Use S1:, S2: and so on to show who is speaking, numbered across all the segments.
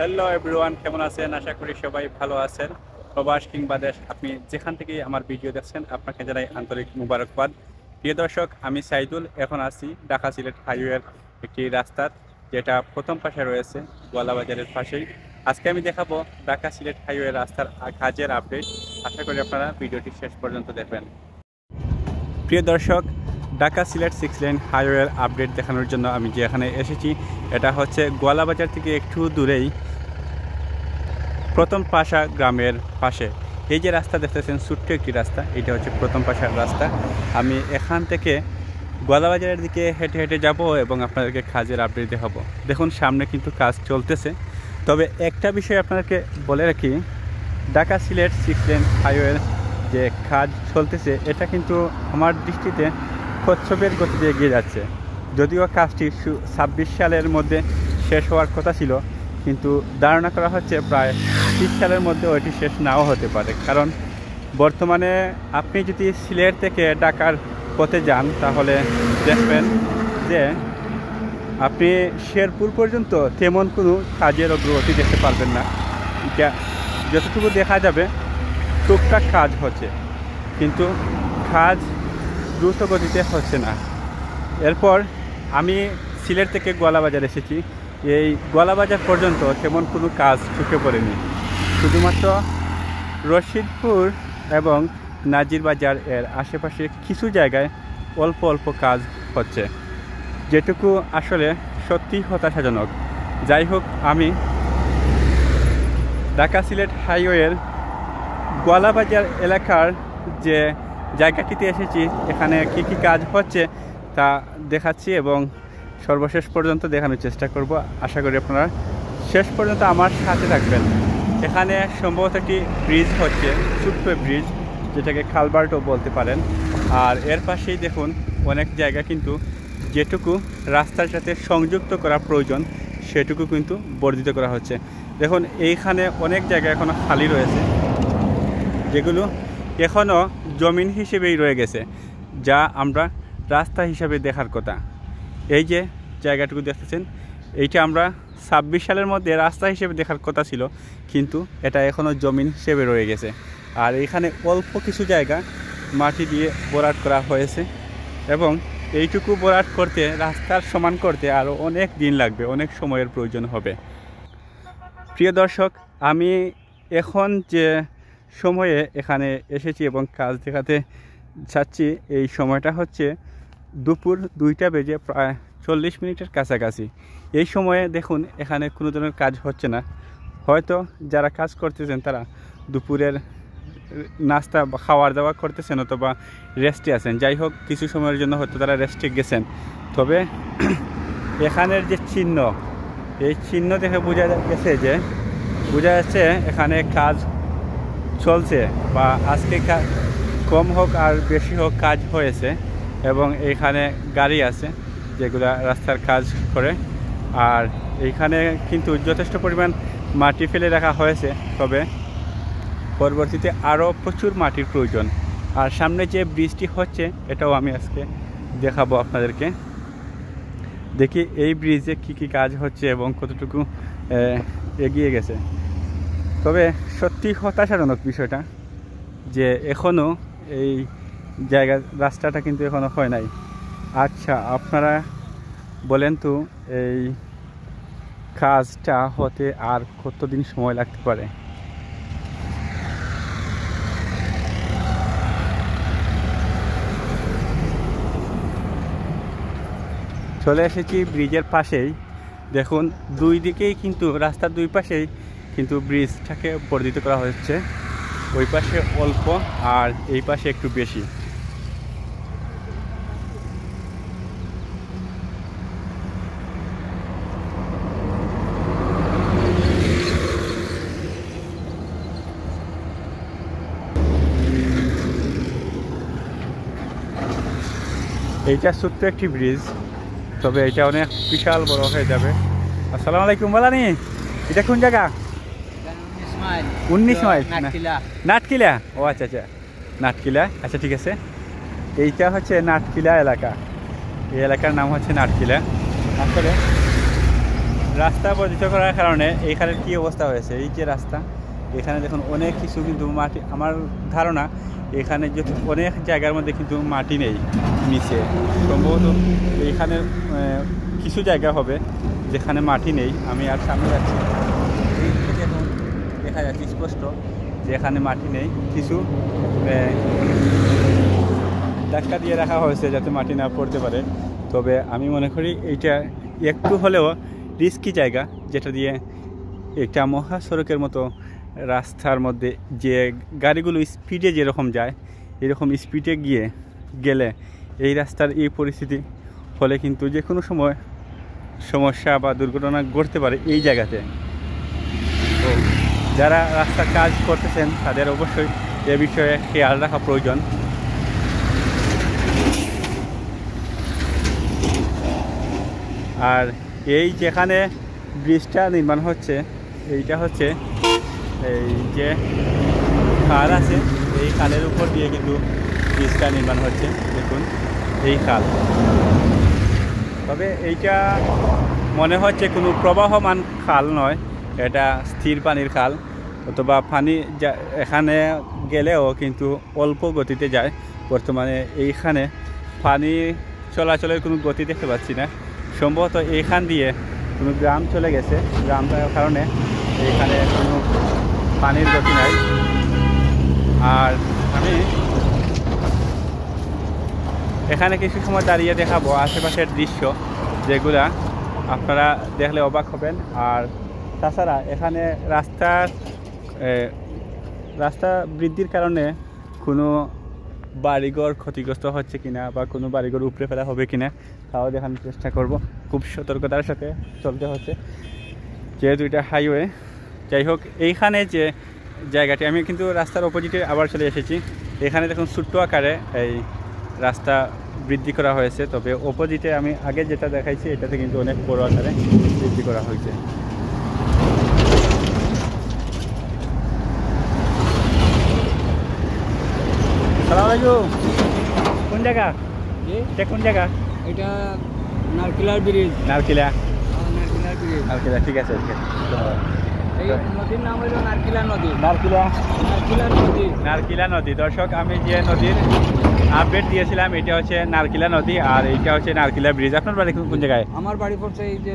S1: Hello everyone, কেমন আছেন? আশা করি সবাই ভালো আছেন। প্রবাস কিংবা দেশ, আপনি যেখান থেকে আমার ভিডিও দেখছেন আপনাকে জানাই আন্তরিক মুবারকবাদ। প্রিয় দর্শক, আমি সাইদুল। এখন আছি ঢাকা সিলেট হাইওয়ের একটি রাস্তার, যেটা প্রথম পাশে রয়েছে গোয়ালাবাজারের পাশেই। আজকে আমি দেখাবো ঢাকা সিলেট হাইওয়ে রাস্তার কাজের আপডেট। আশা করি আপনারা ভিডিওটি শেষ পর্যন্ত দেখবেন। প্রিয় দর্শক, ঢাকা সিলেট 6 লেন হাইওয়ের আপডেট দেখানোর জন্য আমি যে এখানে এসেছি, এটা হচ্ছে গোয়ালাবাজার থেকে একটু দূরেই প্রথম পাশা গ্রামের পাশে। এই যে রাস্তা দেখতেছেন, ছোট্ট একটি রাস্তা, এটা হচ্ছে প্রথম পাশার রাস্তা। আমি এখান থেকে গোয়ালাবাজারের দিকে হেঁটে হেঁটে যাব এবং আপনাদেরকে কাজের আপডেট দেখাবো। দেখুন, সামনে কিন্তু কাজ চলতেছে। তবে একটা বিষয় আপনাদেরকে বলে রাখি, ঢাকা সিলেট 6 লেন হাইওয়ের যে কাজ চলতেছে, এটা কিন্তু আমার দৃষ্টিতে কচ্ছপের গতিতে এগিয়ে যাচ্ছে। যদিও কাজটি 26 সালের মধ্যে শেষ হওয়ার কথা ছিল, কিন্তু ধারণা করা হচ্ছে প্রায় 30 সালের মধ্যে ওইটি শেষ নাও হতে পারে। কারণ বর্তমানে আপনি যদি সিলেট থেকে ঢাকার পথে যান, তাহলে দেখবেন যে আপনি শেরপুর পর্যন্ত তেমন কোনো কাজের অগ্রগতি দেখতে পারবেন না। যতটুকু দেখা যাবে টুকটাক কাজ হচ্ছে, কিন্তু কাজ দ্রুত গতিতে হচ্ছে না। এরপর আমি সিলেট থেকে গোয়ালাবাজার এসেছি। এই গোয়ালাবাজার পর্যন্ত তেমন কোনো কাজ চোখে পড়েনি। শুধুমাত্র রশিদপুর এবং নাজিরবাজার এর আশেপাশে কিছু জায়গায় অল্প অল্প কাজ হচ্ছে, যেটুকু আসলে সত্যি হতাশাজনক। যাই হোক, আমি ঢাকা সিলেট হাইওয়ের গোয়ালাবাজার এলাকার যে জায়গাটিতে এসেছি, এখানে কি কি কাজ হচ্ছে তা দেখাচ্ছি এবং সর্বশেষ পর্যন্ত দেখানোর চেষ্টা করব। আশা করি আপনারা শেষ পর্যন্ত আমার সাথে থাকবেন। এখানে সম্ভবত একটি ব্রিজ হচ্ছে, ছোট্ট ব্রিজ, যেটাকে কালভার্টও বলতে পারেন। আর এর পাশেই দেখুন অনেক জায়গা কিন্তু যেটুকু রাস্তার সাথে সংযুক্ত করা প্রয়োজন সেটুকু কিন্তু বর্ধিত করা হচ্ছে। দেখুন, এইখানে অনেক জায়গা এখনও খালি রয়েছে, যেগুলো এখনও জমিন হিসেবেই রয়ে গেছে, যা আমরা রাস্তা হিসাবে দেখার কথা। এই যে জায়গাটুকু দেখতেছেন, এইটা আমরা 26 সালের মধ্যে রাস্তা হিসেবে দেখার কথা ছিল, কিন্তু এটা এখনও জমিন হিসেবে রয়ে গেছে। আর এখানে অল্প কিছু জায়গা মাটি দিয়ে ভরাট করা হয়েছে এবং এইটুকু ভরাট করতে, রাস্তার সমান করতে আরও অনেক দিন লাগবে, অনেক সময়ের প্রয়োজন হবে। প্রিয় দর্শক, আমি এখন যে সময়ে এখানে এসেছি এবং কাজ দেখাতে চাচ্ছি, এই সময়টা হচ্ছে দুপুর 2টা বেজে প্রায় 40 মিনিটের কাছাকাছি। এই সময়ে দেখুন এখানে কোনো ধরনের কাজ হচ্ছে না। হয়তো যারা কাজ করতেছেন তারা দুপুরের নাস্তা বা খাওয়ার দাওয়া করতেছেন অথবা রেস্টে আছেন। যাই হোক, কিছু সময়ের জন্য হয়তো তারা রেস্টে গেছেন। তবে এখানের যে চিহ্ন, এই চিহ্ন দেখে বোঝা যাচ্ছে এখানে কাজ চলছে, বা আজকে কম হোক আর বেশি হোক কাজ হয়েছে। এবং এইখানে গাড়ি আছে যেগুলো রাস্তার কাজ করে। আর এইখানে কিন্তু যথেষ্ট পরিমাণ মাটি ফেলে রাখা হয়েছে, তবে পরবর্তীতে আরও প্রচুর মাটির প্রয়োজন। আর সামনে যে ব্রিজটি হচ্ছে, এটাও আমি আজকে দেখাবো আপনাদেরকে। দেখি এই ব্রিজে কি কি কাজ হচ্ছে এবং কতটুকু এগিয়ে গেছে। তবে সত্যি হতাশাজনক বিষয়টা যে এখনও এই রাস্তাটা কিন্তু এখনও হয় নাই। আচ্ছা, আপনারা বলেন তো এই কাজটা হতে আর কতদিন সময় লাগতে পারে? চলে এসেছি ব্রিজের পাশেই। দেখুন, দুই দিকেই কিন্তু, রাস্তার দুই পাশেই কিন্তু ব্রিজটাকে বর্ধিত করা হচ্ছে। ওই পাশে অল্প আর এই পাশে একটু বেশি। এইটা ছোট্ট একটি ব্রিজ, তবে এটা অনেক বিশাল বড় হয়ে যাবে। আসসালামু আলাইকুম। বলানি, এটা কোন জায়গা? 19 মাইল নাটকিলা। ও আচ্ছা আচ্ছা, নাটকিলা। আচ্ছা, ঠিক আছে। এইটা হচ্ছে নাটকিলা এলাকা। এই এলাকার নাম হচ্ছে নাটকিলা। আসলে রাস্তা বর্ধিত করার কারণে এইখানের কী অবস্থা হয়েছে, এই যে রাস্তা এখানে দেখুন অনেক কিছু কিন্তু মাটি, আমার ধারণা এখানে যে অনেক জায়গার মধ্যে কিন্তু মাটি নেই নিচে, সম্ভবত এইখানে কিছু জায়গা হবে যেখানে মাটি নেই। আমি আর সামনে যাচ্ছি, দেখুন দেখা যাচ্ছে স্পষ্ট যে এখানে মাটি নেই, কিছু ধাক্কা দিয়ে রাখা হয়েছে যাতে মাটি না পড়তে পারে। তবে আমি মনে করি এইটা একটু হলেও রিস্কি জায়গা, যেটা দিয়ে একটা মহাসড়কের মতো রাস্তার মধ্যে যে গাড়িগুলো স্পিডে যেরকম যায়, এরকম স্পিডে গেলে এই রাস্তার এই পরিস্থিতি হলে কিন্তু যে কোনো সময় সমস্যা বা দুর্ঘটনা ঘটতে পারে এই জায়গাতে। তো যারা রাস্তার কাজ করতেছেন তাদের অবশ্যই এ বিষয়ে খেয়াল রাখা প্রয়োজন। আর এই যেখানে ব্রিজটা নির্মাণ হচ্ছে, এইটা হচ্ছে এই যে খাল আছে, এই খালের উপর দিয়ে কিন্তু ব্রিজটা নির্মাণ হচ্ছে। দেখুন এই খাল, তবে এইটা মনে হচ্ছে কোনো প্রবাহমান খাল নয়, এটা স্থির পানির খাল, অথবা পানি এখানে গেলেও কিন্তু অল্প গতিতে যায়। বর্তমানে এইখানে পানি চলাচলের কোনো গতি দেখতে পাচ্ছি না, সম্ভবত এইখান দিয়ে কোনো গ্রাম চলে গেছে, গ্রামটার কারণে এইখানে কোনো পানির গতি নাই। আর আমি এখানে কিছু সময় দাঁড়িয়ে দেখাবো আশেপাশের দৃশ্য, যেগুলা আপনারা দেখলে অবাক হবেন। আর তাছাড়া এখানে রাস্তা বৃদ্ধির কারণে কোনো বাড়িঘর ক্ষতিগ্রস্ত হচ্ছে কিনা বা কোনো বাড়িঘর উপড়ে ফেলা হবে কিনা তাও দেখানোর চেষ্টা করব। খুব সতর্কতার সাথে চলতে হচ্ছে যেহেতু এটা হাইওয়ে। যাই হোক, এইখানে যে জায়গাটি, আমি কিন্তু রাস্তার অপোজিটে আবার চলে এসেছি। এখানে দেখুন ছোট্ট আকারে এই রাস্তা বৃদ্ধি করা হয়েছে, তবে অপোজিটে আমি আগে যেটা দেখাইছি এটাতে কিন্তু অনেক বড় আকারে বৃদ্ধি করা হয়েছে। কোন জায়গা এটা, কোন জায়গা
S2: এটা? নারকেলার ব্রিজ।
S1: নারকেলা,
S2: নারকেলার ব্রিজ,
S1: নারকেলা, ঠিক আছে।
S2: এই নদীর নাম হলো নারকেলা নদী।
S1: নারকেলা
S2: নদী,
S1: নারকেলা নদী। দর্শক, আমি যে নদীর আপডেট দিয়েছিলাম এটা হচ্ছে নারকেলা নদী, আর এইটা হচ্ছে নারকেলা ব্রিজ। আপনার বাড়ি কোন জায়গায়?
S2: আমার বাড়ি পড়ছে এই যে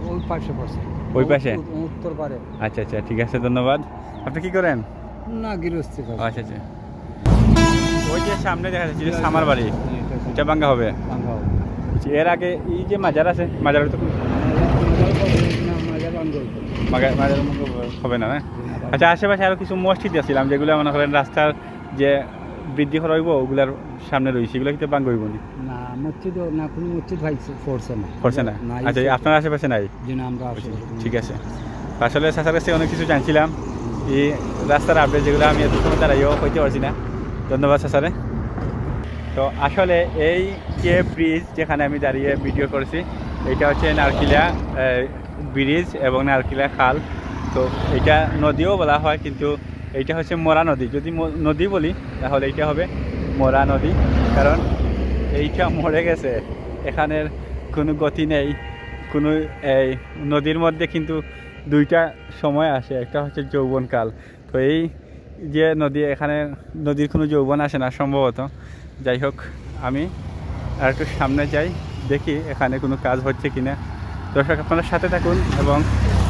S2: ওই পাশে পড়ছে,
S1: ওই পাশে,
S2: উত্তর পারে।
S1: আচ্ছা আচ্ছা, ঠিক আছে, ধন্যবাদ। আপনি কি করেন?
S2: না, গৃহস্থী।
S1: আচ্ছা আচ্ছা, ওই যে সামনে দেখা যাচ্ছে সামার বাড়ি, এটা ভাঙ্গা হবে। এর আগে এই যে মাজার আছে, মাজার তো মাজার হবে না। আচ্ছা, আশেপাশে আরো কিছু মসজিদ আসছিলাম যেগুলো মনে করেন রাস্তার যে বৃদ্ধি করা হইব ওগুলার সামনে রয়েছে, এগুলো কিন্তু ভাঙ্গা হইব
S2: না। মসজিদ না, কোনো মসজিদ
S1: পড়ছে না। আচ্ছা, আপনার আশেপাশে নাই? ঠিক আছে। আসলে চাচার কাছে অনেক কিছু জানছিলাম, এই রাস্তার আপডেট যেগুলো আমি এত সময় দাঁড়াইও হইতে পারছি না। ধন্যবাদ চাচারে। তো আসলে এই যে ব্রিজ যেখানে আমি দাঁড়িয়ে ভিডিও করেছি, এটা হচ্ছে নারকেলা ব্রিজ এবং নারকেলা খাল। তো এটা নদীও বলা হয়, কিন্তু এইটা হচ্ছে মরা নদী। যদি নদী বলি তাহলে এইটা হবে মরা নদী, কারণ এইটা মরে গেছে, এখানের কোনো গতি নেই। কোনো এই নদীর মধ্যে কিন্তু দুইটা সময় আসে, একটা হচ্ছে যৌবনকাল। তো এই যে নদী, এখানে নদীর কোনো যৌবন আসে না সম্ভবত। যাই হোক, আমি আর একটু সামনে যাই, দেখি এখানে কোনো কাজ হচ্ছে কিনা। দর্শক, আপনারা সাথে থাকুন এবং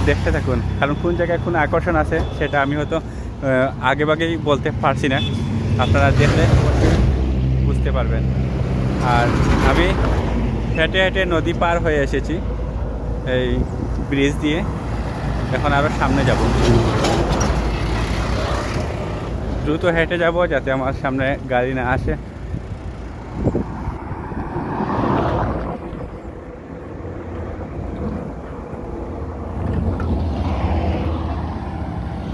S1: দেখতে থাকুন, কারণ কোন জায়গায় কোন আকর্ষণ আছে সেটা আমি হয়তো আগেভাগেই বলতে পারছি না, আপনারা দেখলে বুঝতে পারবেন। আর আমি হেঁটে হেঁটে নদী পার হয়ে এসেছি এই ব্রিজ দিয়ে, এখন আরও সামনে যাব। দ্রুত হেঁটে যাব যাতে আমার সামনে গাড়ি না আসে।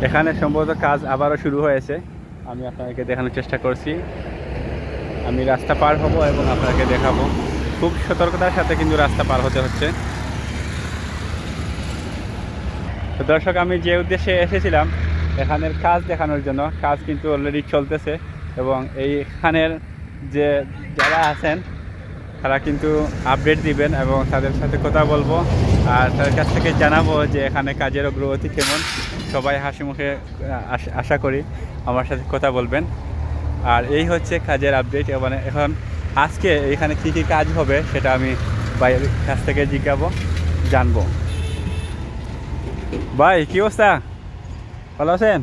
S1: এখানে সম্ভবত কাজ আবারও শুরু হয়েছে, আমি আপনাদেরকে দেখানোর চেষ্টা করছি। আমি রাস্তা পার হব এবং আপনাকে দেখাবো। খুব সতর্কতার সাথে কিন্তু রাস্তা পার হতে হচ্ছে। তো দর্শক, আমি যে উদ্দেশ্যে এসেছিলাম এখানের কাজ দেখানোর জন্য, কাজ কিন্তু অলরেডি চলতেছে এবং এইখানের যে যারা আছেন তারা কিন্তু আপডেট দিবেন এবং তাদের সাথে কথা বলবো আর তাদের কাছ থেকে জানাবো যে এখানে কাজের অগ্রগতি কেমন। সবাই হাসি মুখে আশা করি আমার সাথে কথা বলবেন। আর এই হচ্ছে কাজের আপডেট। মানে এখন আজকে এখানে কী কী কাজ হবে সেটা আমি ভাইয়ের কাছ থেকে জানবো। ভাই কী অবস্থা, ভালো আছেন?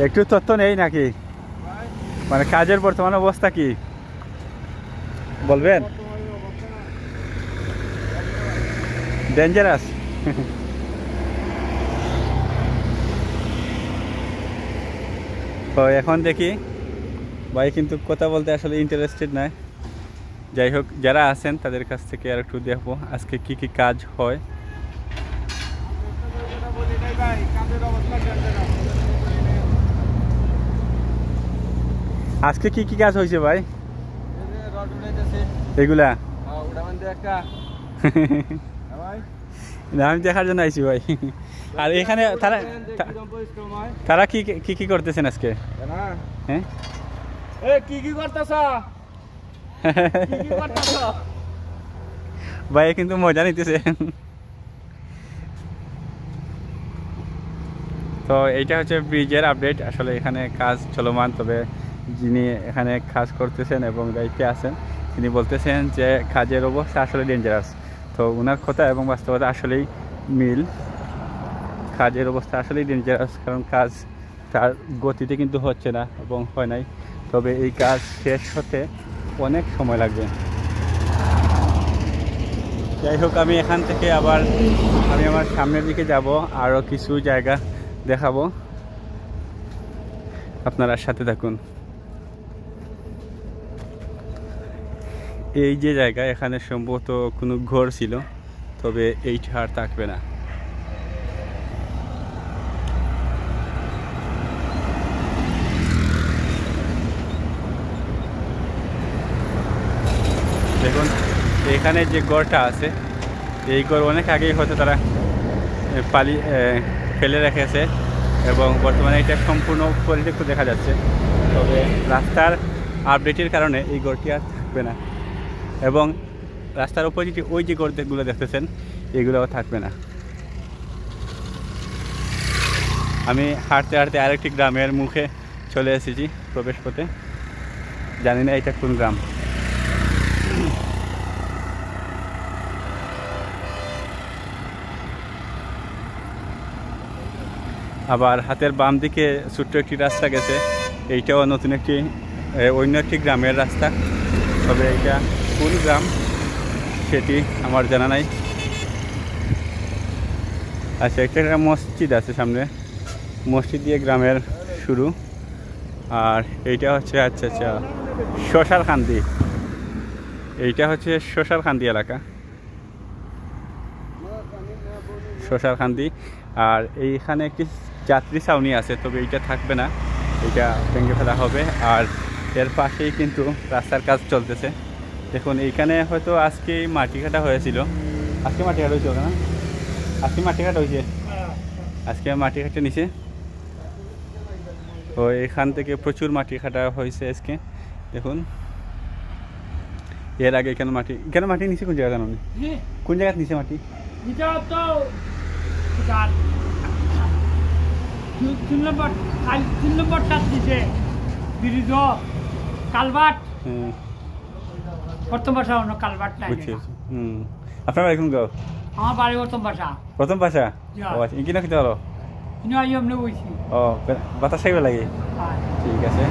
S1: একটু তথ্য নেই নাকি, মানে কাজের বর্তমান অবস্থা কি বলবেন? ডেঞ্জারাস। তো এখন দেখি ভাই কিন্তু কথা বলতে আসলে ইন্টারেস্টেড নয়। যাই হোক, যারা আছেন তাদের কাছ থেকে আর একটু দেখবো আজকে কি কি কাজ হয়। আজকে কি কি কাজ হয়েছে ভাই? এগুলা আমি দেখার জন্য আইছি ভাই। আর এখানে তারা কি কি করতেছেন আজকে? হ্যাঁ
S2: কি কি করতেছ
S1: ভাই কিন্তু মজা নিতেছে। তো এইটা হচ্ছে ব্রিজের আপডেট। আসলে এখানে কাজ চলমান, তবে যিনি এখানে কাজ করতেছেন এবং দায়িত্বে আছেন তিনি বলতেছেন যে কাজের অবস্থা আসলে ডেঞ্জারাস। তো ওনার কথা এবং বাস্তবতা আসলেই মিল। কাজের অবস্থা আসলেই ডেঞ্জারাস, কারণ কাজ তার গতিতে কিন্তু হচ্ছে না এবং হয় নাই। তবে এই কাজ শেষ হতে অনেক সময় লাগবে। যাই হোক, আমি এখান থেকে আবার আমার সামনের দিকে যাব, আরও কিছু জায়গা দেখাবো, আপনারা সাথে থাকুন। এই যে জায়গা, এখানে সম্ভবত কোনো ঘর ছিল, তবে এইটা আর থাকবে না। দেখুন এখানে যে গড়টা আছে, এই গড় অনেক আগেই হয়তো তারা ফেলে রেখেছে এবং বর্তমানে এটা সম্পূর্ণ পরিত্যক্ত দেখা যাচ্ছে। তবে রাস্তার আপডেটের কারণে এই গড়টি আর থাকবে না এবং রাস্তার উপরে যে ওই যে গড়গুলো দেখতেছেন এগুলোও থাকবে না। আমি হাঁটতে হাঁটতে আরেকটি গ্রামের মুখে চলে এসেছি, প্রবেশ পথে। জানি না এটা কোন গ্রাম। আবার হাতের বাম দিকে ছোট্ট একটি রাস্তা গেছে, এইটাও নতুন একটি অন্য একটি গ্রামের রাস্তা। তবে এটা কোন গ্রাম সেটি আমার জানা নাই। আচ্ছা, একটা মসজিদ আছে সামনে, মসজিদ দিয়ে গ্রামের শুরু। আর এইটা হচ্ছে আচ্ছা শ্মশানকান্দি। এইটা হচ্ছে শ্মশানকান্দি এলাকা, শ্মশানকান্দি। আর এইখানে একটি যাত্রী ছাউনি আছে, তবে এইটা থাকবে না, এটা ভেঙে ফেলা হবে। আর এর পাশেই কিন্তু রাস্তার কাজ চলতেছে। দেখুন এইখানে হয়তো আজকে মাটি কাটা হয়েছিল। আজকে মাটি কাটা হয়েছিল না? আজকে মাটি কাটা হয়েছে, আজকে মাটি কাটে নিচে। তো এখান থেকে প্রচুর মাটি কাটা হয়েছে আজকে। দেখুন এর আগে এখানে মাটি নিচে কোন জায়গা জানো? কোন জায়গায় নিচে মাটি? আপনার বাড়ি কোন গাঁও?
S2: আমার বাড়ি
S1: প্রথম পাশা। ও আচ্ছা, কিনা খেতে হলো? ও বাতাস খাইবে লাগে। ঠিক আছে।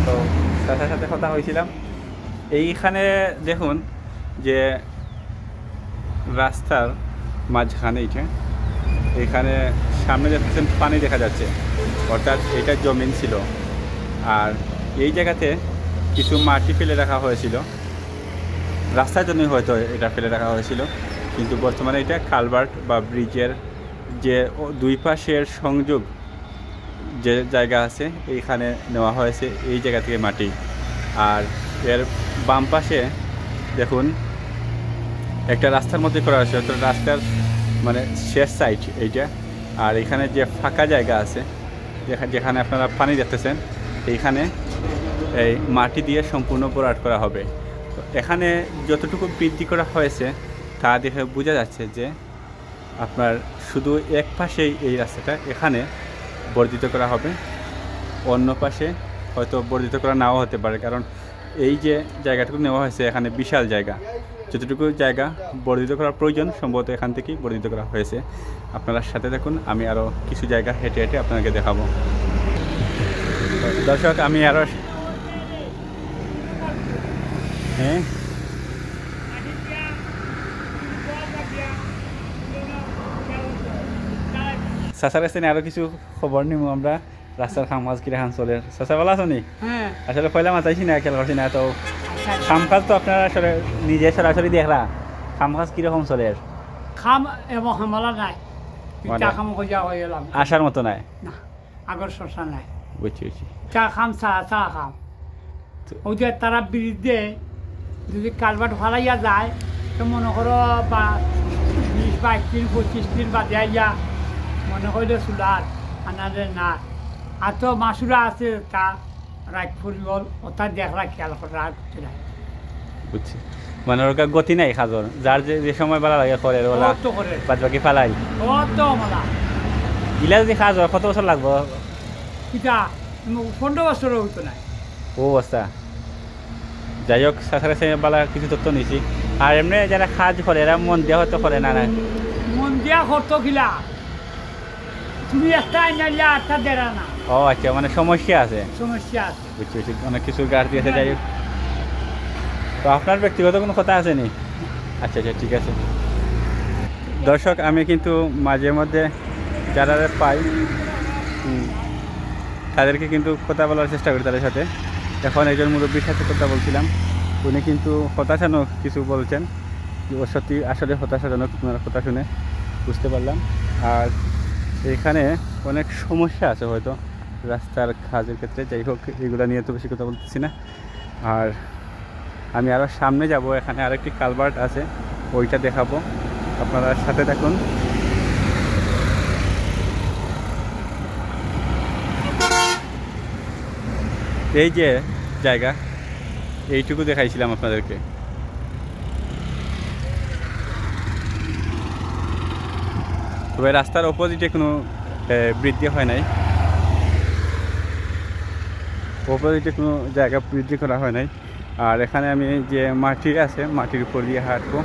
S1: তো তার সাথে কথা হয়েছিলাম। এইখানে দেখুন যে রাস্তার মাঝখানে এখানে সামনে দেখতেছেন পানি দেখা যাচ্ছে, অর্থাৎ এটা জমিন ছিল। আর এই জায়গাতে কিছু মাটি ফেলে রাখা হয়েছিল, রাস্তার জন্যই হয়তো এটা ফেলে রাখা হয়েছিল। কিন্তু বর্তমানে এটা কালভার্ট বা ব্রিজের যে দুই পাশের সংযোগ যে জায়গা আছে এইখানে নেওয়া হয়েছে এই জায়গা থেকে মাটি। আর এর বাম পাশে দেখুন একটা রাস্তার মধ্যে করা হয়েছে, অর্থাৎ রাস্তার মানে শেষ সাইড এইটা। আর এখানে যে ফাঁকা জায়গা আছে যেখানে আপনারা পানি দেখতেছেন, এইখানে এই মাটি দিয়ে সম্পূর্ণ ভরাট করা হবে। তো এখানে যতটুকু বৃদ্ধি করা হয়েছে তা দেখে বোঝা যাচ্ছে যে আপনার শুধু এক পাশেই এই রাস্তাটা এখানে বর্ধিত করা হবে, অন্য পাশে হয়তো বর্ধিত করা নাও হতে পারে, কারণ এই যে জায়গাটুকু নেওয়া হয়েছে এখানে বিশাল জায়গা, যতটুকু জায়গা বর্ধিত করার প্রয়োজন সম্ভবত এখান থেকেই বর্ধিত করা হয়েছে। আপনারা সাথে দেখুন, আমি আরও কিছু জায়গা হেঁটে হেঁটে আপনাকে দেখাবো। দর্শক আমি আরও হ্যাঁ চাচার কাছে আরও কিছু খবর নিব আমরা, রাস্তার কাম কাজ কিরকম চলে। চাচা ভালো আছো নি?
S2: হ্যাঁ
S1: আসলে পয়লা মাতাইছি না, খেয়াল করছি না, তো কাম কাজ তো আপনারা আসলে নিজে সরাসরি দেখলা, কাম কাজ কিরকম চলে?
S2: খাম এবং হামলা নাই,
S1: মানে
S2: চা খাম খোঁজা হয়ে গেলাম
S1: আসার মতো নাই।
S2: না, আগর চর্চা নাই।
S1: বুঝছি বুঝছি।
S2: চা খাম চা খাম ওই যে তারা বিরুদ্ধে যদি কালভার্ট ফালাইয়া যায় তো মনে করো বা 20-22 দিন 25 দিন বাদে আইয়া মনে করলে চুলার আনালে না, আর তো মাসুরা আছে তা রাখ ফুরিবল ওটা দেখলা খেয়াল করে আর কিছু নাই।
S1: বুঝছি, মানে ওর গতি নাই খাজর, যার যে সময় ভালো লাগে করে ওলা
S2: তো করে
S1: বাদ বাকি ফালাই
S2: কত মালা
S1: ইলা যদি খাজর কত বছর লাগবো?
S2: কিটা 15 বছরও হইতো নাই।
S1: ও অবস্থা। যাই হোক, চাচার কাছে বালা কিছু তথ্য নিছি। আর এমনি যারা কাজ করে এরা মন দেওয়া হয়তো করে না না
S2: মন দিয়া করতো খিলা, তুমি একটা আইনালিয়া একটা দেরা না।
S1: ও আচ্ছা, মানে সমস্যা আছে।
S2: সমস্যা আছে।
S1: বুঝছি বুঝছি, অনেক কিছু গাড়ি দিয়েছে। যাই হোক, তো আপনার ব্যক্তিগত কোনো কথা আছে নি? আচ্ছা আচ্ছা, ঠিক আছে। দর্শক আমি কিন্তু মাঝে মধ্যে যারা পাই তাদেরকে কিন্তু কথা বলার চেষ্টা করি তাদের সাথে। এখন একজন মুরব্বীর সাথে কথা বলছিলাম, উনি কিন্তু হতাশাজনক কিছু বলছেন, ও সত্যি আসলে হতাশাজনক, আপনার কথা শুনে বুঝতে পারলাম। আর এখানে অনেক সমস্যা আছে হয়তো রাস্তার কাজের ক্ষেত্রে। যাই হোক, এগুলো নিয়ে তো বেশি কথা বলতেছি না। আর আমি আরও সামনে যাব, এখানে আরেকটি কালভার্ট আছে, ওইটা দেখাবো, আপনারা সাথে দেখুন। এই যে জায়গা, এইটুকু দেখাইছিলাম আপনাদেরকে। তবে রাস্তার অপোজিটে কোনো বৃদ্ধি হয় নাই, অপোজিটে কোনো জায়গা বৃদ্ধি করা হয় নাই। আর এখানে আমি যে মাটি আছে, মাটির উপর দিয়ে হাঁটবো,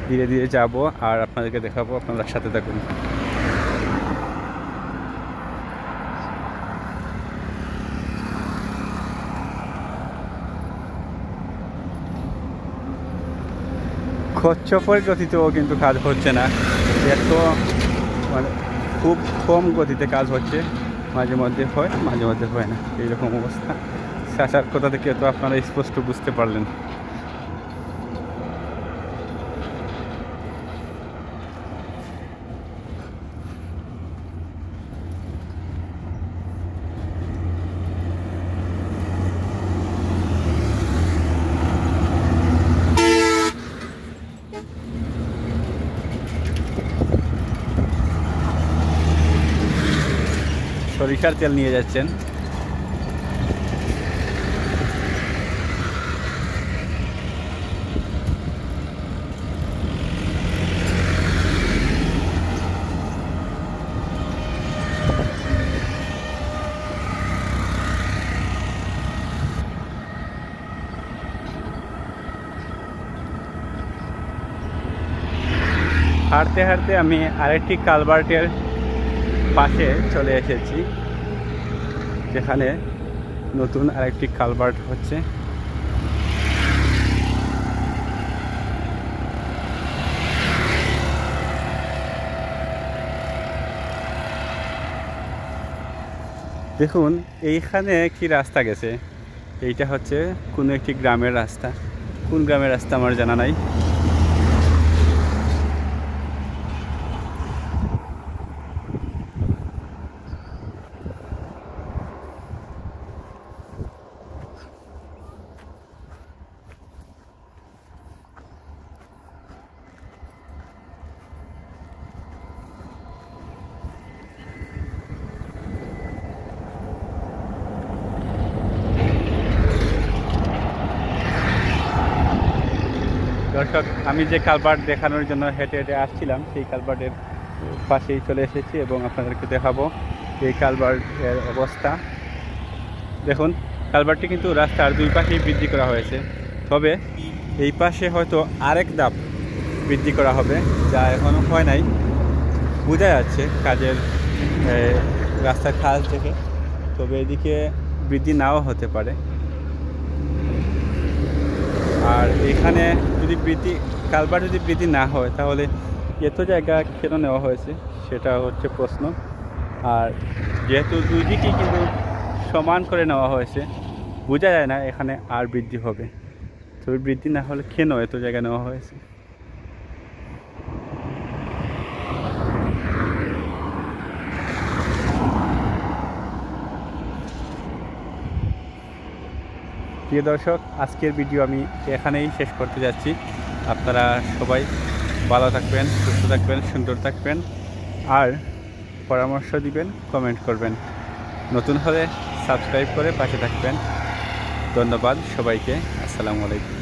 S1: ধীরে ধীরে যাব আর আপনাদেরকে দেখাবো, আপনারা সাথে থাকুন। কচ্ছপের গতিতেও কিন্তু কাজ হচ্ছে না, এত মানে খুব কম গতিতে কাজ হচ্ছে, মাঝে মধ্যে হয় মাঝে মধ্যে হয় না, এইরকম অবস্থা। চাচার কথা থেকে তো আপনারা স্পষ্ট বুঝতে পারলেন। সরিষার তেল নিয়ে যাচ্ছেন। হাঁটতে হাঁটতে আমি আরেকটি কালভার্টের পাশে চলে এসেছি, যেখানে নতুন আরেকটি কালভার্ট হচ্ছে। দেখুন এইখানে কি রাস্তা গেছে, এইটা হচ্ছে কোনো একটি গ্রামের রাস্তা। কোন গ্রামের রাস্তা আমার জানা নাই। দর্শক, আমি যে কালভার্ট দেখানোর জন্য হেঁটে হেঁটে আসছিলাম সেই কালভার্টের পাশেই চলে এসেছি এবং আপনাদেরকে দেখাবো এই কালভার্টের অবস্থা। দেখুন, কালভার্টটি কিন্তু রাস্তার দুই পাশেই বৃদ্ধি করা হয়েছে, তবে এই পাশে হয়তো আরেক ধাপ বৃদ্ধি করা হবে, যা এখনও হয় নাই। বোঝা যাচ্ছে কাজের রাস্তার কাজ থেকে, তবে এদিকে বৃদ্ধি নাও হতে পারে। আর এখানে যদি কালভার্ট যদি বৃদ্ধি না হয় তাহলে এত জায়গা কেন নেওয়া হয়েছে সেটা হচ্ছে প্রশ্ন। আর যেহেতু দুই দিকেই কিন্তু সমান করে নেওয়া হয়েছে, বোঝা যায় না এখানে আর বৃদ্ধি হবে। তবে বৃদ্ধি না হলে কেন এত জায়গা নেওয়া হয়েছে। প্রিয় দর্শক, আজকের ভিডিও আমি এখানেই শেষ করতে যাচ্ছি। আপনারা সবাই ভালো থাকবেন, সুস্থ থাকবেন, সুন্দর থাকবেন, আর পরামর্শ দিবেন, কমেন্ট করবেন। নতুন হলে সাবস্ক্রাইব করে পাশে থাকবেন। ধন্যবাদ সবাইকে। আসসালামু আলাইকুম।